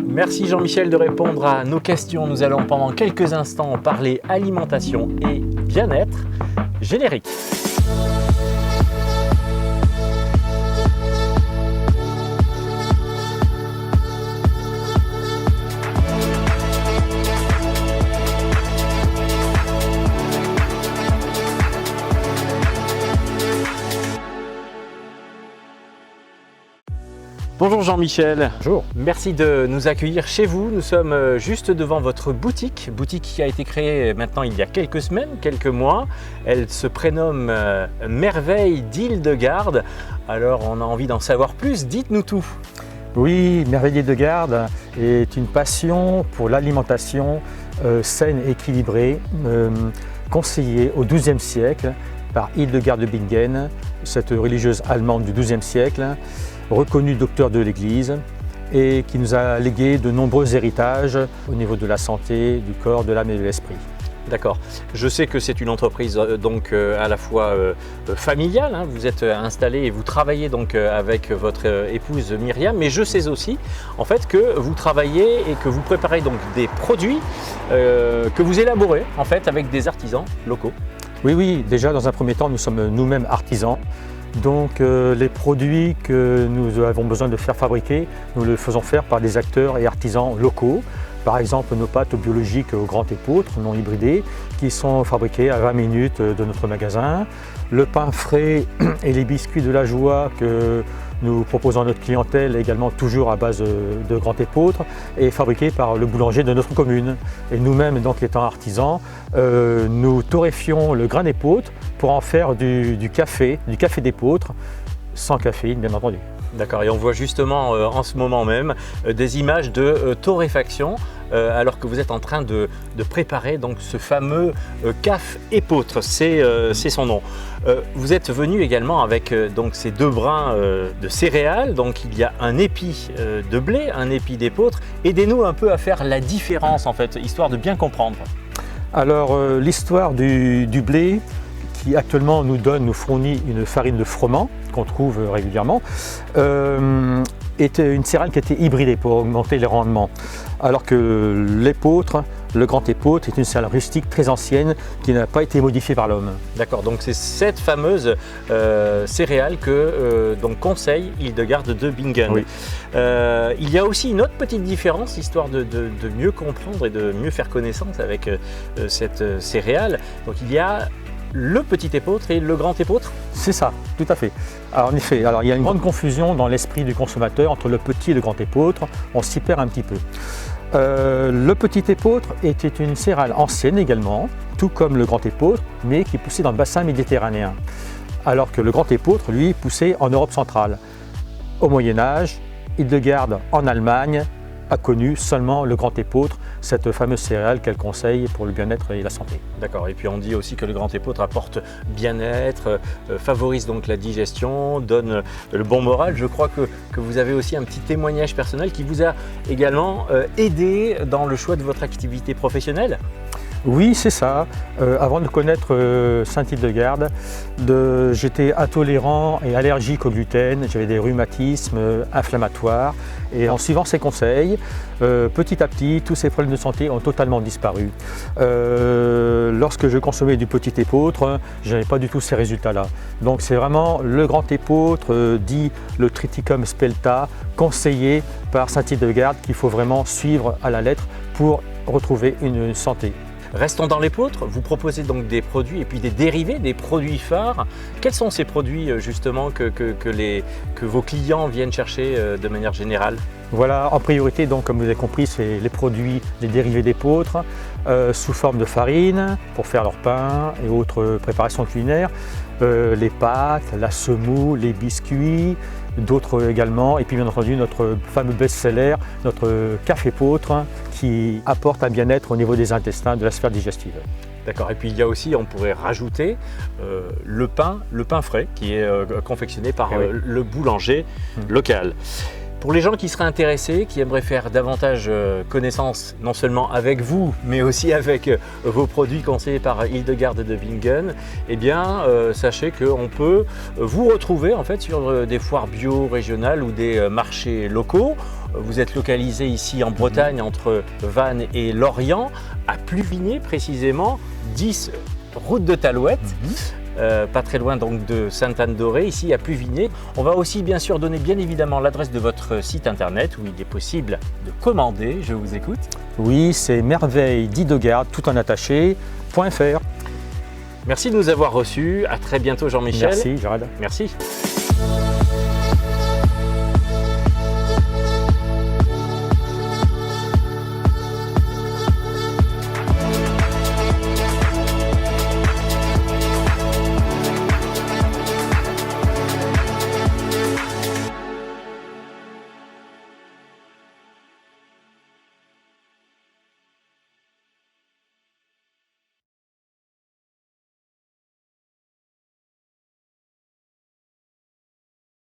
Merci Jean-Michel de répondre à nos questions. Nous allons pendant quelques instants parler alimentation et bien-être. Générique. Bonjour Jean-Michel. Bonjour. Merci de nous accueillir chez vous. Nous sommes juste devant votre boutique qui a été créée maintenant il y a quelques semaines, quelques mois. Elle se prénomme Merveille d'Île-de-Garde. Alors on a envie d'en savoir plus, dites-nous tout. Oui, Merveille d'Île-de-Garde est une passion pour l'alimentation saine et équilibrée, conseillée au XIIe siècle par Hildegarde de Bingen, cette religieuse allemande du XIIe siècle, reconnue docteur de l'Église et qui nous a légué de nombreux héritages au niveau de la santé, du corps, de l'âme et de l'esprit. D'accord. Je sais que c'est une entreprise donc à la fois familiale. Hein. Vous êtes installé et vous travaillez donc avec votre épouse Myriam, mais je sais aussi en fait que vous travaillez et que vous préparez donc des produits que vous élaborez en fait avec des artisans locaux. Oui, déjà dans un premier temps nous sommes nous-mêmes artisans. Donc les produits que nous avons besoin de faire fabriquer, nous le faisons faire par des acteurs et artisans locaux. Par exemple nos pâtes biologiques au grand épeautre, non hybridées, qui sont fabriquées à 20 minutes de notre magasin. Le pain frais et les biscuits de la joie que nous proposons à notre clientèle, également toujours à base de grand épeautre, est fabriqué par le boulanger de notre commune. Et nous-mêmes, donc étant artisans, nous torréfions le grain d'épeautre pour en faire du café d'épeautre, sans caféine bien entendu. D'accord, et on voit justement en ce moment même des images de torréfaction alors que vous êtes en train de préparer donc ce fameux caf épeautre, c'est son nom. Vous êtes venu également avec donc ces deux brins de céréales, donc il y a un épi de blé, un épi d'épeautre. Aidez-nous un peu à faire la différence en fait, histoire de bien comprendre. Alors l'histoire du blé qui actuellement nous fournit une farine de froment qu'on trouve régulièrement, est une céréale qui a été hybridée pour augmenter les rendements. Alors que l'épeautre, le grand épeautre, est une céréale rustique très ancienne qui n'a pas été modifiée par l'homme. D'accord, donc c'est cette fameuse céréale que donc conseille Hildegarde de Bingen. Oui. Il y a aussi une autre petite différence, histoire de mieux comprendre et de mieux faire connaissance avec cette céréale. Donc il y a le petit épeautre et le grand épeautre? C'est ça, tout à fait. Alors, en effet, il y a une grande confusion dans l'esprit du consommateur entre le petit et le grand épeautre, on s'y perd un petit peu. Le petit épeautre était une céréale ancienne également, tout comme le grand épeautre, mais qui poussait dans le bassin méditerranéen. Alors que le grand épeautre, lui, poussait en Europe centrale. Au Moyen-Âge, Hildegarde en Allemagne a connu seulement le grand épeautre, cette fameuse céréale qu'elle conseille pour le bien-être et la santé. D'accord, et puis on dit aussi que le grand épeautre apporte bien-être, favorise donc la digestion, donne le bon moral. Je crois que vous avez aussi un petit témoignage personnel qui vous a également aidé dans le choix de votre activité professionnelle. Oui, c'est ça. Avant de connaître Sainte-Hildegarde, j'étais intolérant et allergique au gluten, j'avais des rhumatismes inflammatoires et en suivant ses conseils, petit à petit, tous ces problèmes de santé ont totalement disparu. Lorsque je consommais du petit épeautre, je n'avais pas du tout ces résultats-là. Donc c'est vraiment le grand épeautre, dit le Triticum spelta, conseillé par Sainte-Hildegarde qu'il faut vraiment suivre à la lettre pour retrouver une santé. Restons dans l'épeautre, vous proposez donc des produits et puis des dérivés, des produits phares. Quels sont ces produits justement que vos clients viennent chercher de manière générale? Voilà, en priorité, donc, comme vous avez compris, c'est les produits, les dérivés d'épeautre sous forme de farine pour faire leur pain et autres préparations culinaires, les pâtes, la semoule, les biscuits, d'autres également, et puis bien entendu notre fameux best-seller, notre café épeautre qui apporte un bien-être au niveau des intestins, de la sphère digestive. D'accord, et puis il y a aussi, on pourrait rajouter le pain frais qui est confectionné par le boulanger local. Pour les gens qui seraient intéressés, qui aimeraient faire davantage connaissance non seulement avec vous, mais aussi avec vos produits conseillés par Hildegarde de Bingen, eh bien sachez qu'on peut vous retrouver en fait sur des foires bio régionales ou des marchés locaux. Vous êtes localisé ici en Bretagne, entre Vannes et Lorient, à Pluvigné précisément, 10 route de Talouette. Pas très loin donc de Sainte-Anne-d'Auray, ici à Pluvigné. On va aussi bien sûr donner bien évidemment l'adresse de votre site internet où il est possible de commander. Je vous écoute. Oui, c'est merveille-d'Idegarde, tout en attaché.fr. Merci de nous avoir reçus. À très bientôt Jean-Michel. Merci Gérald. Merci.